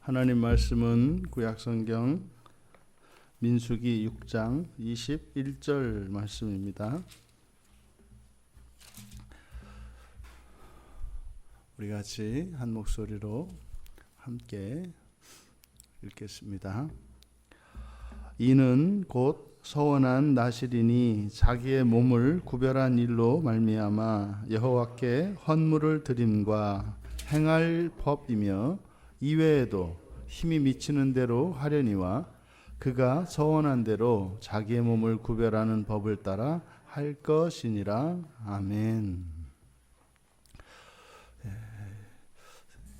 하나님 말씀은 구약성경 민수기 6장 21절 말씀입니다. 우리 같이 한 목소리로 함께 읽겠습니다. 이는 곧 서원한 나실인이 자기의 몸을 구별한 일로 말미암아 여호와께 헌물을 드림과 행할 법이며 이외에도 힘이 미치는 대로 하려니와 그가 서원한 대로 자기의 몸을 구별하는 법을 따라 할 것이니라. 아멘.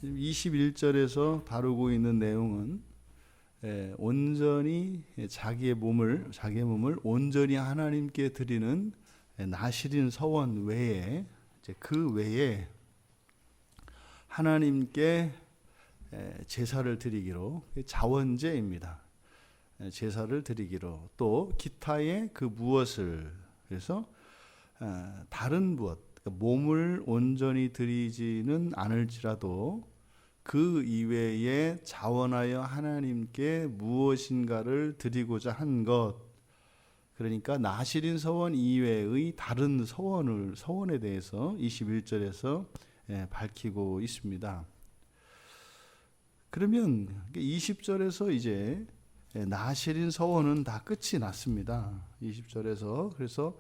21절에서 다루고 있는 내용은 온전히 자기의 몸을 온전히 하나님께 드리는 나실인 서원 외에 그 외에 하나님께 제사를 드리기로, 자원제입니다. 제사를 드리기로, 또 기타의 그 무엇을, 그래서 다른 무엇, 몸을 온전히 드리지는 않을지라도 그 이외에 자원하여 하나님께 무엇인가를 드리고자 한 것, 그러니까 나실인 서원 이외의 다른 서원에 대해서 21절에서 밝히고 있습니다. 그러면 20절에서 이제 나실인 서원은 다 끝이 났습니다. 20절에서. 그래서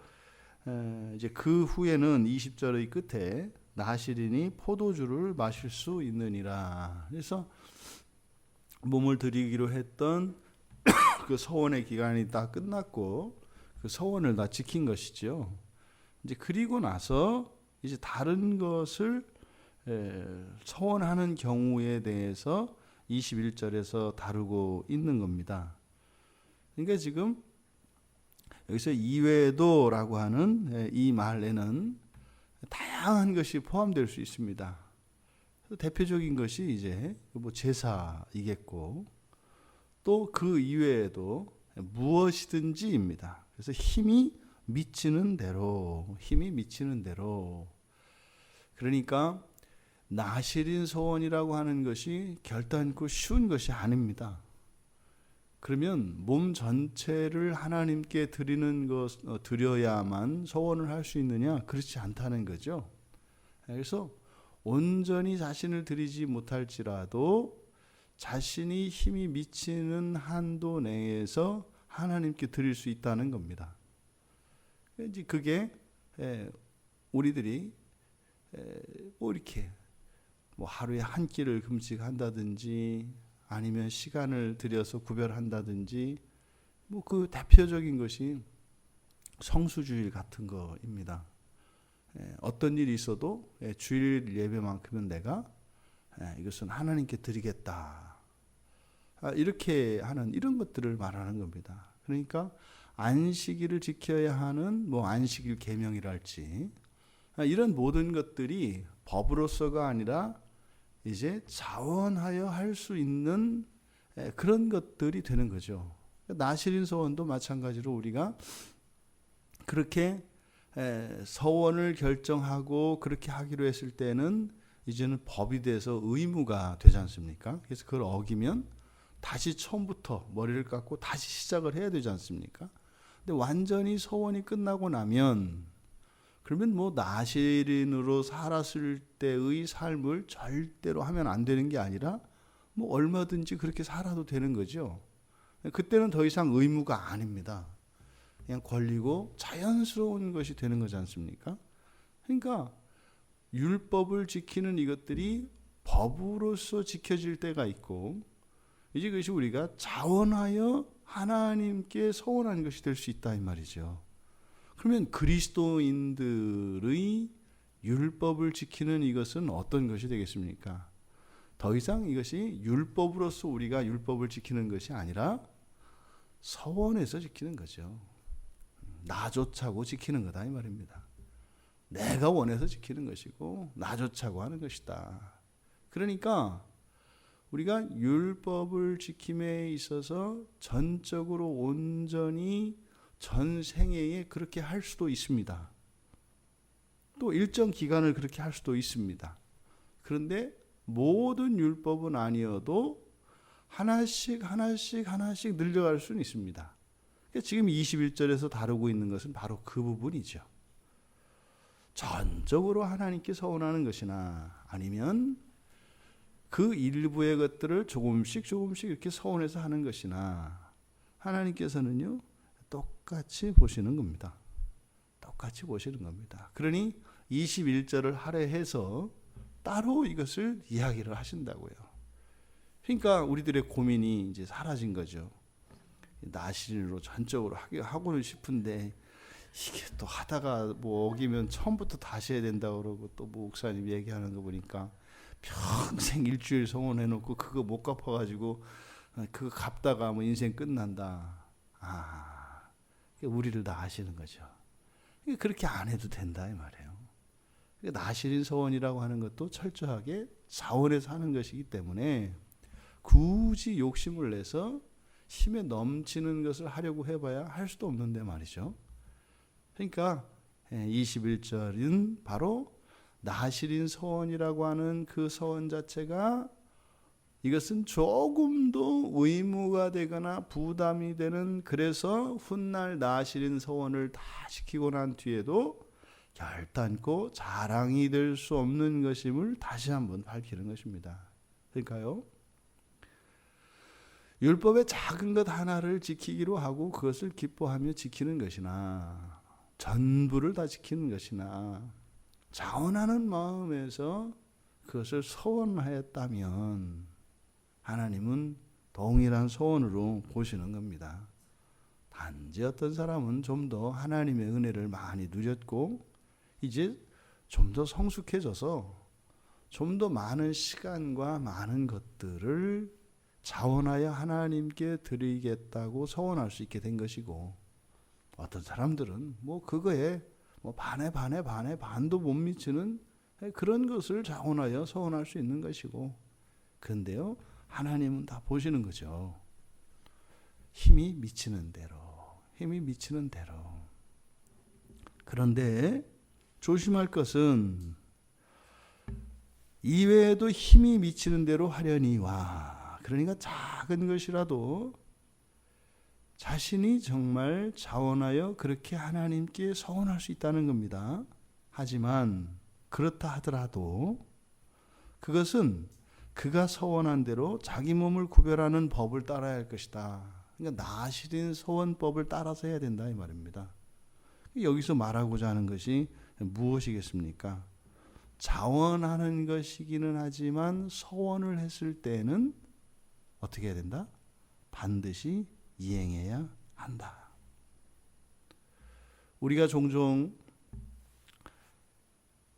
이제 그 후에는 20절의 끝에 나실인이 포도주를 마실 수 있느니라. 그래서 몸을 드리기로 했던 그 서원의 기간이 다 끝났고 그 서원을 다 지킨 것이죠. 이제 그리고 나서 이제 다른 것을 서원하는 경우에 대해서 21절에서 다루고 있는 겁니다. 그러니까 지금 여기서 이외에도 라고 하는 이 말에는 다양한 것이 포함될 수 있습니다. 대표적인 것이 이제 뭐 제사이겠고, 또 그 이외에도 무엇이든지입니다. 그래서 힘이 미치는 대로. 그러니까 나실인 서원이라고 하는 것이 결단코 쉬운 것이 아닙니다. 그러면 몸 전체를 하나님께 드려야만 서원을 할 수 있느냐? 그렇지 않다는 거죠. 그래서 온전히 자신을 드리지 못할지라도 자신이 힘이 미치는 한도 내에서 하나님께 드릴 수 있다는 겁니다. 이제 그게 우리들이 뭐 이렇게 하루에 한 끼를 금식한다든지 아니면 시간을 들여서 구별한다든지 그 대표적인 것이 성수주일 같은 거입니다. 어떤 일이 있어도 주일 예배만큼은 내가 이것은 하나님께 드리겠다. 이렇게 하는 이런 것들을 말하는 겁니다. 그러니까 안식일을 지켜야 하는 안식일 계명이랄지 이런 모든 것들이 법으로서가 아니라 이제 자원하여 할 수 있는 그런 것들이 되는 거죠. 나실인 서원도 마찬가지로 우리가 그렇게 서원을 결정하고 그렇게 하기로 했을 때는 이제는 법이 돼서 의무가 되지 않습니까? 그래서 그걸 어기면 다시 처음부터 머리를 깎고 다시 시작을 해야 되지 않습니까? 근데 완전히 서원이 끝나고 나면 그러면 나실인으로 살았을 때의 삶을 절대로 하면 안 되는 게 아니라 얼마든지 그렇게 살아도 되는 거죠. 그때는 더 이상 의무가 아닙니다. 그냥 권리고 자연스러운 것이 되는 거지 않습니까? 그러니까 율법을 지키는 이것들이 법으로서 지켜질 때가 있고, 이제 그것이 우리가 자원하여 하나님께 서원하는 것이 될 수 있다 이 말이죠. 그러면 그리스도인들의 율법을 지키는 이것은 어떤 것이 되겠습니까? 더 이상 이것이 율법으로서 우리가 율법을 지키는 것이 아니라 서원에서 지키는 거죠. 나조차고 지키는 거다 이 말입니다. 내가 원해서 지키는 것이고 나조차고 하는 것이다. 그러니까 우리가 율법을 지킴에 있어서 전적으로 온전히 전 생애에 그렇게 할 수도 있습니다. 또 일정 기간을 그렇게 할 수도 있습니다. 그런데 모든 율법은 아니어도 하나씩 늘려갈 수는 있습니다. 그러니까 지금 21절에서 다루고 있는 것은 바로 그 부분이죠. 전적으로 하나님께 서원하는 것이나 아니면 그 일부의 것들을 조금씩 이렇게 서원해서 하는 것이나 하나님께서는요 똑같이 보시는 겁니다. 똑같이 보시는 겁니다. 그러니 21절을 할애해서 따로 이것을 이야기를 하신다고요. 그러니까 우리들의 고민이 이제 사라진 거죠. 나시린으로 전적으로 하고는 싶은데 이게 또 하다가 뭐 어기면 처음부터 다시 해야 된다고 그러고 또 목사님 얘기하는 거 보니까 평생 일주일 성원해놓고 그거 못 갚아가지고 그거 갚다가 뭐 인생 끝난다. 우리를 다 아시는 거죠. 그렇게 안 해도 된다 이 말이에요. 나시린 서원이라고 하는 것도 철저하게 자원해서 하는 것이기 때문에 굳이 욕심을 내서 힘에 넘치는 것을 하려고 해봐야 할 수도 없는데 말이죠. 그러니까 21절은 바로 나시린 서원이라고 하는 그 서원 자체가 이것은 조금도 의무가 되거나 부담이 되는, 그래서 훗날 나시린 서원을 다 지키고 난 뒤에도 결단코 자랑이 될 수 없는 것임을 다시 한번 밝히는 것입니다. 그러니까요, 율법의 작은 것 하나를 지키기로 하고 그것을 기뻐하며 지키는 것이나 전부를 다 지키는 것이나 자원하는 마음에서 그것을 서원하였다면 하나님은 동일한 서원으로 보시는 겁니다. 단지 어떤 사람은 좀 더 하나님의 은혜를 많이 누렸고 이제 좀 더 성숙해져서 좀 더 많은 시간과 많은 것들을 자원하여 하나님께 드리겠다고 서원할 수 있게 된 것이고, 어떤 사람들은 뭐 그거에 뭐 반도 못 미치는 그런 것을 자원하여 서원할 수 있는 것이고, 그런데요 하나님은 다 보시는 거죠. 힘이 미치는 대로. 그런데 조심할 것은 이외에도 힘이 미치는 대로 하려니와, 그러니까 작은 것이라도 자신이 정말 자원하여 그렇게 하나님께 서원할 수 있다는 겁니다. 하지만 그렇다 하더라도 그것은 그가 서원한 대로 자기 몸을 구별하는 법을 따라야 할 것이다. 그러니까 나시린 서원법을 따라서 해야 된다 이 말입니다. 여기서 말하고자 하는 것이 무엇이겠습니까? 자원하는 것이기는 하지만 서원을 했을 때는 어떻게 해야 된다? 반드시 이행해야 한다. 우리가 종종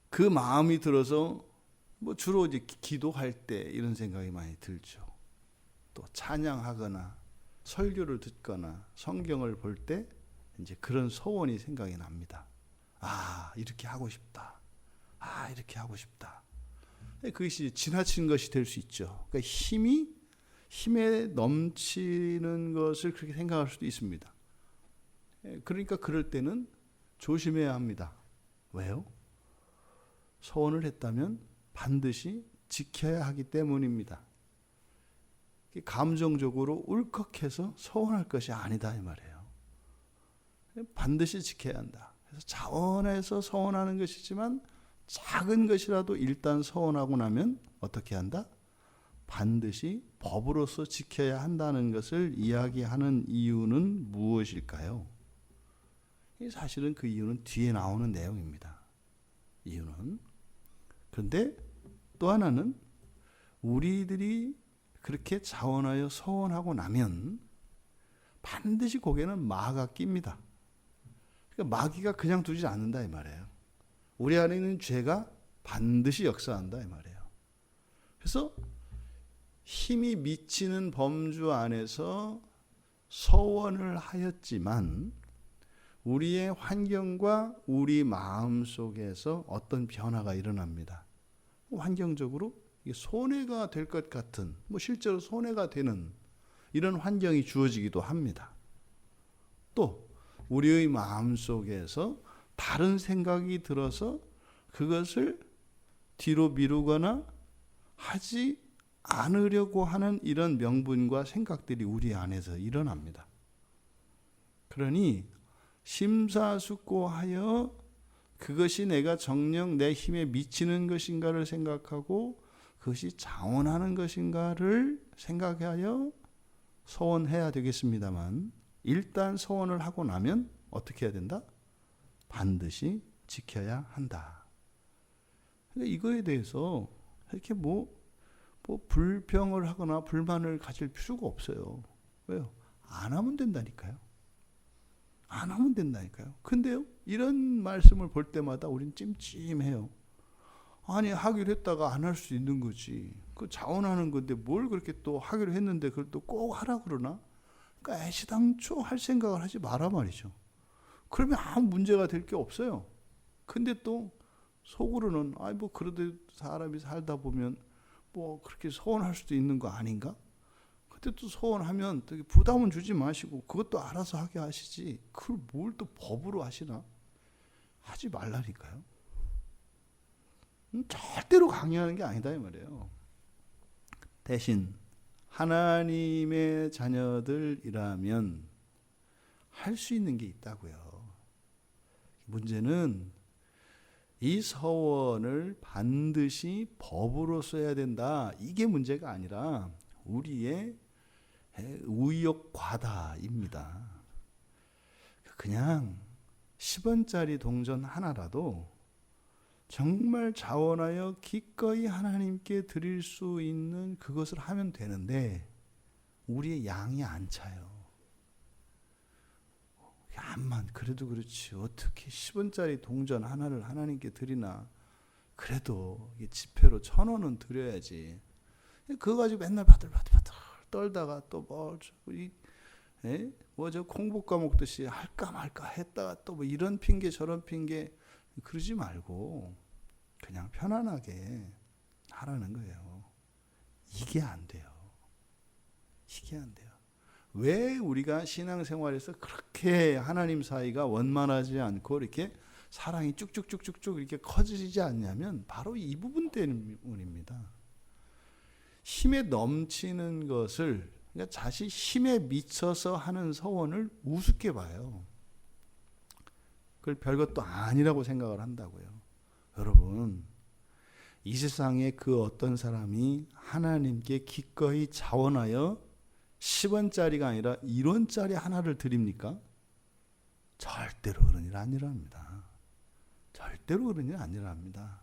그 마음이 들어서 뭐 주로 이제 기도할 때 이런 생각이 많이 들죠. 또 찬양하거나 설교를 듣거나 성경을 볼 때 이제 그런 소원이 생각이 납니다. 이렇게 하고 싶다. 이렇게 하고 싶다. 그것이 지나친 것이 될 수 있죠. 그러니까 힘에 넘치는 것을 그렇게 생각할 수도 있습니다. 그러니까 그럴 때는 조심해야 합니다. 왜요? 소원을 했다면 반드시 지켜야 하기 때문입니다. 감정적으로 울컥해서 소원할 것이 아니다 이 말이에요. 반드시 지켜야 한다. 그래서 자원해서 소원하는 것이지만 작은 것이라도 일단 소원하고 나면 어떻게 한다? 반드시 법으로서 지켜야 한다는 것을 이야기하는 이유는 무엇일까요? 사실은 그 이유는 뒤에 나오는 내용입니다. 이유는, 그런데 또 하나는 우리들이 그렇게 자원하여 서원하고 나면 반드시 거기에는 마가 낍니다. 그러니까 마귀가 그냥 두지 않는다 이 말이에요. 우리 안에 있는 죄가 반드시 역사한다 이 말이에요. 그래서 힘이 미치는 범주 안에서 서원을 하였지만 우리의 환경과 우리 마음 속에서 어떤 변화가 일어납니다. 환경적으로 손해가 될 것 같은, 실제로 손해가 되는 이런 환경이 주어지기도 합니다. 또 우리의 마음 속에서 다른 생각이 들어서 그것을 뒤로 미루거나 하지 않으려고 하는 이런 명분과 생각들이 우리 안에서 일어납니다. 그러니 심사숙고하여 그것이 내가 정녕 내 힘에 미치는 것인가를 생각하고 그것이 자원하는 것인가를 생각하여 서원해야 되겠습니다만, 일단 서원을 하고 나면 어떻게 해야 된다? 반드시 지켜야 한다. 그러니까 이거에 대해서 이렇게 뭐 불평을 하거나 불만을 가질 필요가 없어요. 왜요? 안 하면 된다니까요. 안 하면 된다니까요. 근데요, 이런 말씀을 볼 때마다 우린 찜찜해요. 아니, 하기로 했다가 안 할 수 있는 거지. 그 자원하는 건데 뭘 그렇게 또 하기로 했는데 그걸 또 꼭 하라 그러나? 그러니까 애시당초 할 생각을 하지 마라 말이죠. 그러면 아무 문제가 될 게 없어요. 근데 또 속으로는 뭐 그래도 사람이 살다 보면 뭐 그렇게 소원할 수도 있는 거 아닌가? 근데 또 소원하면 되게 부담은 주지 마시고 그것도 알아서 하게 하시지, 그걸 뭘 또 법으로 하시나? 하지 말라니까요. 절대로 강요하는 게 아니다 이 말이에요. 대신 하나님의 자녀들이라면 할 수 있는 게 있다고요. 문제는 이 서원을 반드시 법으로 써야 된다, 이게 문제가 아니라 우리의 의욕 과다입니다. 그냥 10원짜리 동전 하나라도 정말 자원하여 기꺼이 하나님께 드릴 수 있는 그것을 하면 되는데 우리의 양이 안 차요. 암만 그래도 그렇지 어떻게 10원짜리 동전 하나를 하나님께 드리나. 그래도 지폐로 1,000원은 드려야지. 그거 가지고 맨날 바들바들 떨다가 또 저 콩볶아 먹듯이 할까 말까 했다가 또 뭐 이런 핑계 저런 핑계 그러지 말고 그냥 편안하게 하라는 거예요. 이게 안 돼요. 이게 안 돼요. 왜 우리가 신앙생활에서 그렇게 하나님 사이가 원만하지 않고 이렇게 사랑이 쭉쭉쭉쭉쭉 이렇게 커지지 않냐면 바로 이 부분 때문입니다. 힘에 넘치는 것을, 그러니까 자신 힘에 미쳐서 하는 서원을 우습게 봐요. 그걸 별것도 아니라고 생각을 한다고요. 여러분, 이 세상에 그 어떤 사람이 하나님께 기꺼이 자원하여 10원짜리가 아니라 1원짜리 하나를 드립니까? 절대로 그런 일 아니랍니다. 절대로 그런 일 아니랍니다.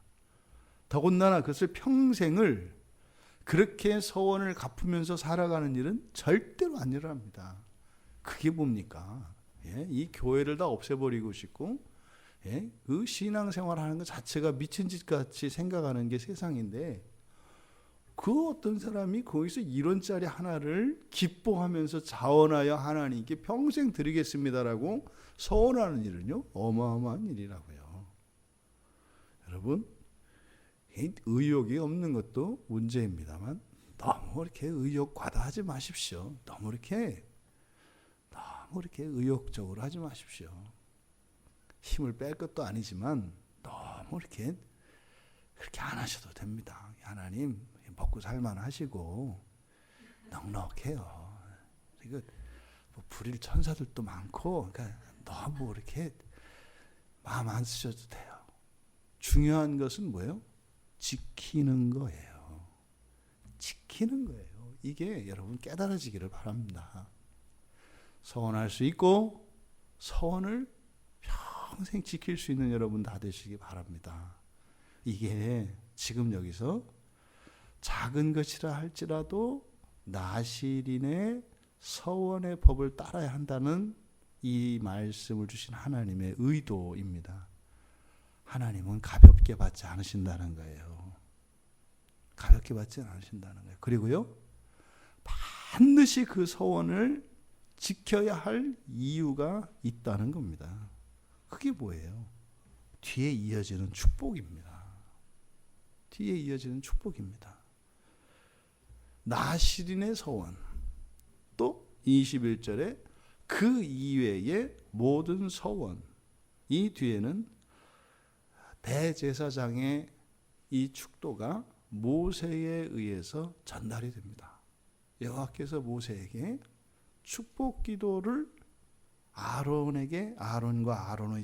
더군다나 그것을 평생을 그렇게 서원을 갚으면서 살아가는 일은 절대로 아니랍니다. 그게 뭡니까? 이 교회를 다 없애버리고 싶고 그 신앙생활하는 것 자체가 미친 짓 같이 생각하는 게 세상인데, 그 어떤 사람이 거기서 1원짜리 하나를 기뻐하면서 자원하여 하나님께 평생 드리겠습니다라고 서원하는 일은요, 어마어마한 일이라고요. 여러분, 의욕이 없는 것도 문제입니다만 너무 이렇게 의욕 과다하지 마십시오. 너무 이렇게 의욕적으로 하지 마십시오. 힘을 뺄 것도 아니지만 너무 이렇게 그렇게 안 하셔도 됩니다. 하나님 먹고 살만 하시고 넉넉해요. 이거 뭐 불일 천사들도 많고, 그러니까 너무 이렇게 마음 안 쓰셔도 돼요. 중요한 것은 뭐예요? 지키는 거예요. 지키는 거예요. 이게 여러분 깨달아지기를 바랍니다. 서원할 수 있고 서원을 평생 지킬 수 있는 여러분 다 되시기 바랍니다. 이게 지금 여기서 작은 것이라 할지라도 나시린의 서원의 법을 따라야 한다는 이 말씀을 주신 하나님의 의도입니다. 하나님은 가볍게 받지 않으신다는 거예요. 가볍게 받지 않으신다는 거예요. 그리고요, 반드시 그 서원을 지켜야 할 이유가 있다는 겁니다. 그게 뭐예요? 뒤에 이어지는 축복입니다. 뒤에 이어지는 축복입니다. 나시린의 서원, 또 21절에 그 이외의 모든 서원, 이 뒤에는 대제사장의 이 축도가 모세에 의해서 전달이 됩니다. 여호와께서 모세에게 축복 기도를 아론에게, 아론과 아론의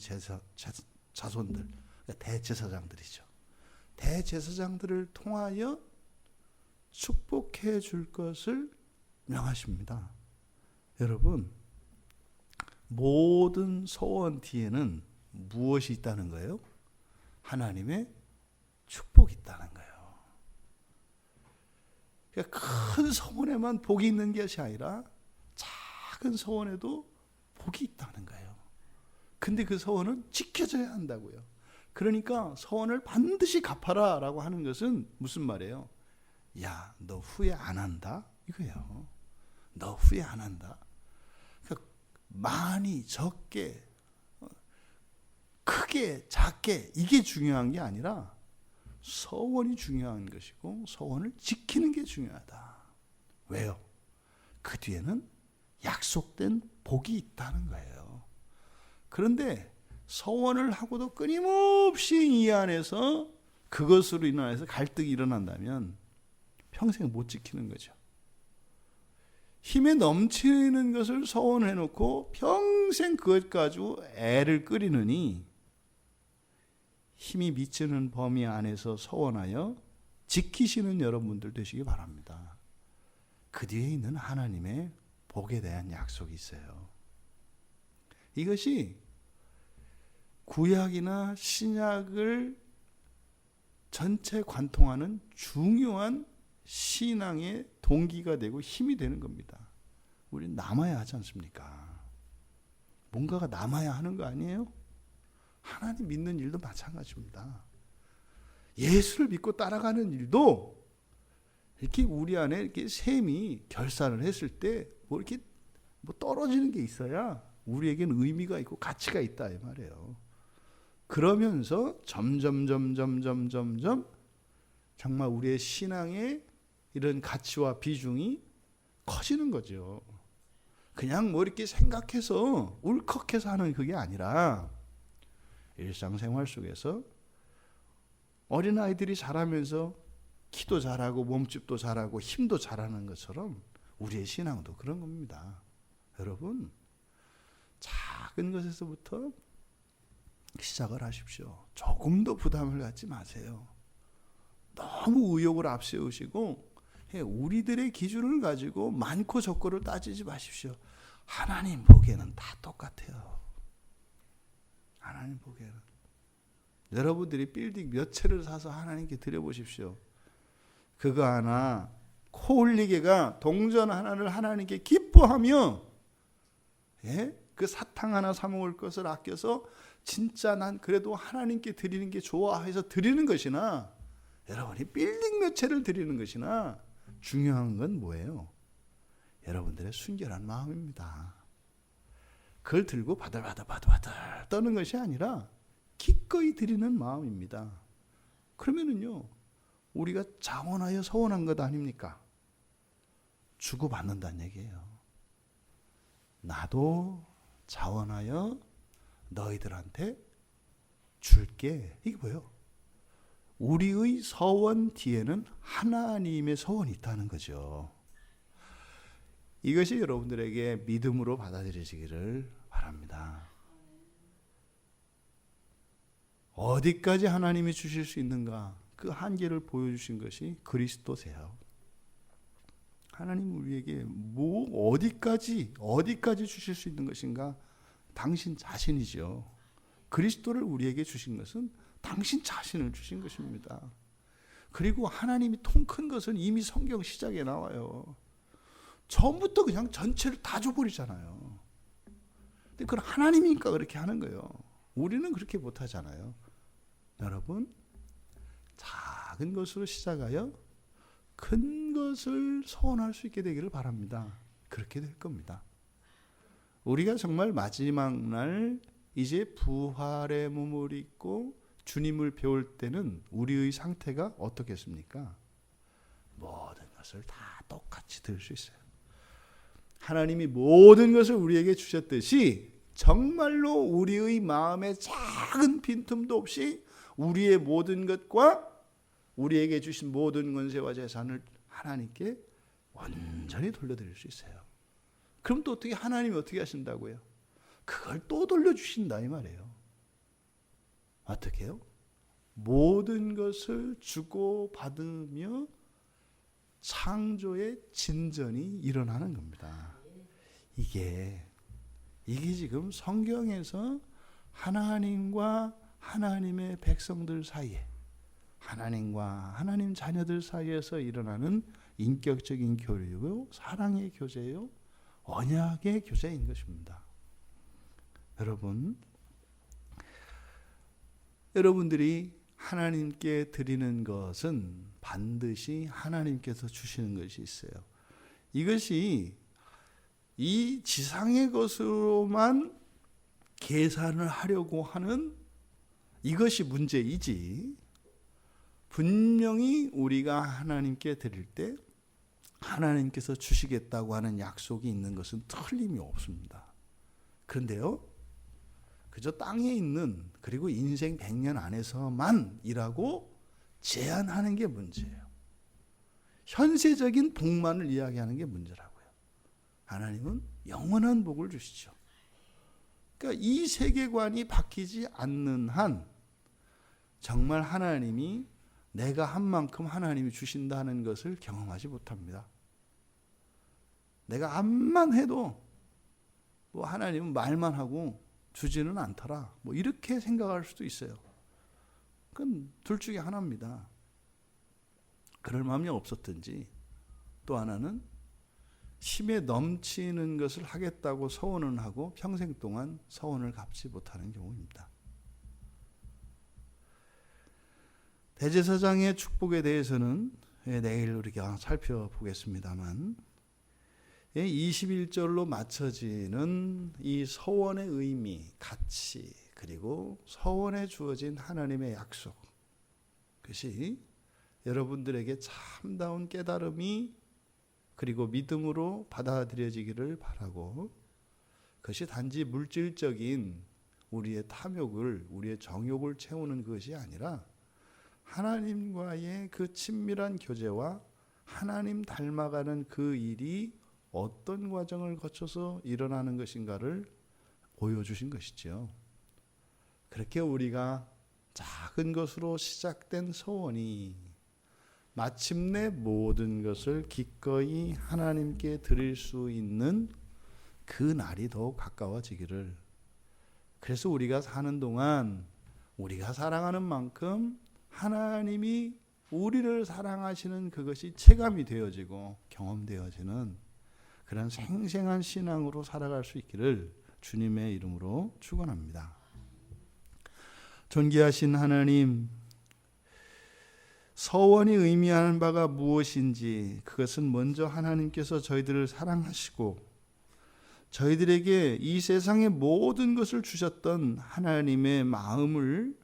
자손들, 대제사장들이죠. 대제사장들을 통하여 축복해 줄 것을 명하십니다. 여러분, 모든 소원 뒤에는 무엇이 있다는 거예요? 하나님의 축복이 있다는 거예요. 그러니까 큰 소원에만 복이 있는 것이 아니라 작은 소원에도 복이 있다는 거예요. 근데 그 소원은 지켜져야 한다고요. 그러니까 소원을 반드시 갚아라 라고 하는 것은 무슨 말이에요? 야, 너 후회 안 한다? 이거예요. 너 후회 안 한다? 그러니까 많이, 적게, 크게, 작게 이게 중요한 게 아니라 소원이 중요한 것이고 소원을 지키는 게 중요하다. 왜요? 그 뒤에는 약속된 복이 있다는 거예요. 그런데 소원을 하고도 끊임없이 이 안에서 그것으로 인해서 갈등이 일어난다면 평생 못 지키는 거죠. 힘에 넘치는 것을 소원해놓고 평생 그것 가지고 애를 끓이느니 힘이 미치는 범위 안에서 소원하여 지키시는 여러분들 되시기 바랍니다. 그 뒤에 있는 하나님의 복에 대한 약속이 있어요. 이것이 구약이나 신약을 전체 관통하는 중요한 신앙의 동기가 되고 힘이 되는 겁니다. 우리는 남아야 하지 않습니까? 뭔가가 남아야 하는 거 아니에요? 하나님 믿는 일도 마찬가지입니다. 예수를 믿고 따라가는 일도 이렇게 우리 안에 이렇게 셈이 결산을 했을 때 뭐 이렇게 뭐 떨어지는 게 있어야 우리에게는 의미가 있고 가치가 있다 이 말이에요. 그러면서 점점 정말 우리의 신앙의 이런 가치와 비중이 커지는 거죠. 그냥 뭐 이렇게 생각해서 울컥해서 하는 그게 아니라 일상생활 속에서 어린아이들이 자라면서 키도 자라고 몸집도 자라고 힘도 자라는 것처럼 우리의 신앙도 그런 겁니다. 여러분, 작은 것에서부터 시작을 하십시오. 조금도 부담을 갖지 마세요. 너무 의욕을 앞세우시고 우리들의 기준을 가지고 많고 적고를 따지지 마십시오. 하나님 보기에는 다 똑같아요. 하나님 보기에는. 여러분들이 빌딩 몇 채를 사서 하나님께 드려보십시오. 그거 하나, 코 흘리개가 동전 하나를 하나님께 기뻐하며 그 사탕 하나 사 먹을 것을 아껴서 진짜 난 그래도 하나님께 드리는 게 좋아해서 드리는 것이나 여러분이 빌딩 몇 채를 드리는 것이나 중요한 건 뭐예요? 여러분들의 순결한 마음입니다. 그걸 들고 바들바들 떠는 것이 아니라 기꺼이 드리는 마음입니다. 그러면은요, 우리가 자원하여 서원한 것 아닙니까? 주고받는다는 얘기예요. 나도 자원하여 너희들한테 줄게. 이게 뭐예요? 우리의 서원 뒤에는 하나님의 서원이 있다는 거죠. 이것이 여러분들에게 믿음으로 받아들여지기를 바랍니다. 어디까지 하나님이 주실 수 있는가? 그 한계를 보여주신 것이 그리스도세요. 하나님 우리에게 어디까지 주실 수 있는 것인가? 당신 자신이죠. 그리스도를 우리에게 주신 것은 당신 자신을 주신 것입니다. 그리고 하나님이 통 큰 것은 이미 성경 시작에 나와요. 처음부터 그냥 전체를 다 줘버리잖아요. 근데 그건 하나님이니까 그렇게 하는 거예요. 우리는 그렇게 못하잖아요. 여러분, 작은 것으로 시작하여 큰 것을 소원할 수 있게 되기를 바랍니다. 그렇게 될 겁니다. 우리가 정말 마지막 날 이제 부활의 몸을 입고 주님을 배울 때는 우리의 상태가 어떻겠습니까? 모든 것을 다 똑같이 들 수 있어요. 하나님이 모든 것을 우리에게 주셨듯이 정말로 우리의 마음에 작은 빈틈도 없이 우리의 모든 것과 우리에게 주신 모든 권세와 재산을 하나님께 온전히 돌려드릴 수 있어요. 그럼 또 어떻게 하나님이 어떻게 하신다고요? 그걸 또 돌려주신다 이 말이에요. 어떻게 해요? 모든 것을 주고 받으며 창조의 진전이 일어나는 겁니다. 이게 지금 성경에서 하나님과 하나님의 백성들 사이에, 하나님과 하나님 자녀들 사이에서 일어나는 인격적인 교류요, 사랑의 교제요, 언약의 교제인 것입니다. 여러분들이 하나님께 드리는 것은 반드시 하나님께서 주시는 것이 있어요. 이것이 이 지상의 것으로만 계산을 하려고 하는 이것이 문제이지, 분명히 우리가 하나님께 드릴 때 하나님께서 주시겠다고 하는 약속이 있는 것은 틀림이 없습니다. 그런데요, 그저 땅에 있는, 그리고 인생 100년 안에서만 이라고 제한하는 게 문제예요. 현세적인 복만을 이야기하는 게 문제라고요. 하나님은 영원한 복을 주시죠. 그러니까 이 세계관이 바뀌지 않는 한 정말 하나님이 내가 한 만큼 하나님이 주신다는 것을 경험하지 못합니다. 내가 암만 해도 뭐 하나님은 말만 하고 주지는 않더라, 뭐 이렇게 생각할 수도 있어요. 그건 둘 중에 하나입니다. 그럴 마음이 없었든지, 또 하나는 힘에 넘치는 것을 하겠다고 서원은 하고 평생 동안 서원을 갚지 못하는 경우입니다. 대제사장의 축복에 대해서는 내일 우리가 살펴보겠습니다만, 21절로 맞춰지는 이 서원의 의미, 가치, 그리고 서원에 주어진 하나님의 약속, 그것이 여러분들에게 참다운 깨달음이 그리고 믿음으로 받아들여지기를 바라고, 그것이 단지 물질적인 우리의 탐욕을, 우리의 정욕을 채우는 것이 아니라 하나님과의 그 친밀한 교제와 하나님 닮아가는 그 일이 어떤 과정을 거쳐서 일어나는 것인가를 보여주신 것이죠. 그렇게 우리가 작은 것으로 시작된 소원이 마침내 모든 것을 기꺼이 하나님께 드릴 수 있는 그 날이 더욱 가까워지기를, 그래서 우리가 사는 동안 우리가 사랑하는 만큼 하나님이 우리를 사랑하시는 그것이 체감이 되어지고 경험되어지는 그런 생생한 신앙으로 살아갈 수 있기를 주님의 이름으로 축원합니다. 존귀하신 하나님, 서원이 의미하는 바가 무엇인지, 그것은 먼저 하나님께서 저희들을 사랑하시고 저희들에게 이 세상의 모든 것을 주셨던 하나님의 마음을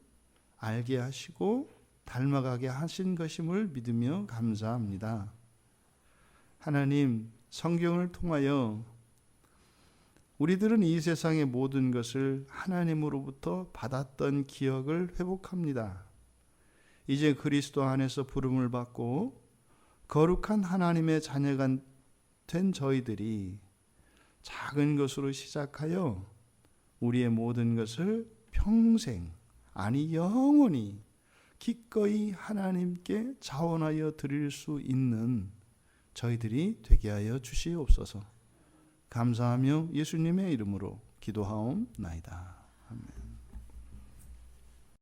알게 하시고 닮아가게 하신 것임을 믿으며 감사합니다. 하나님, 성경을 통하여 우리들은 이 세상의 모든 것을 하나님으로부터 받았던 기억을 회복합니다. 이제 그리스도 안에서 부름을 받고 거룩한 하나님의 자녀가 된 저희들이 작은 것으로 시작하여 우리의 모든 것을 평생, 아니 영원히 기꺼이 하나님께 자원하여 드릴 수 있는 저희들이 되게 하여 주시옵소서. 감사하며 예수님의 이름으로 기도하옵나이다. 아멘.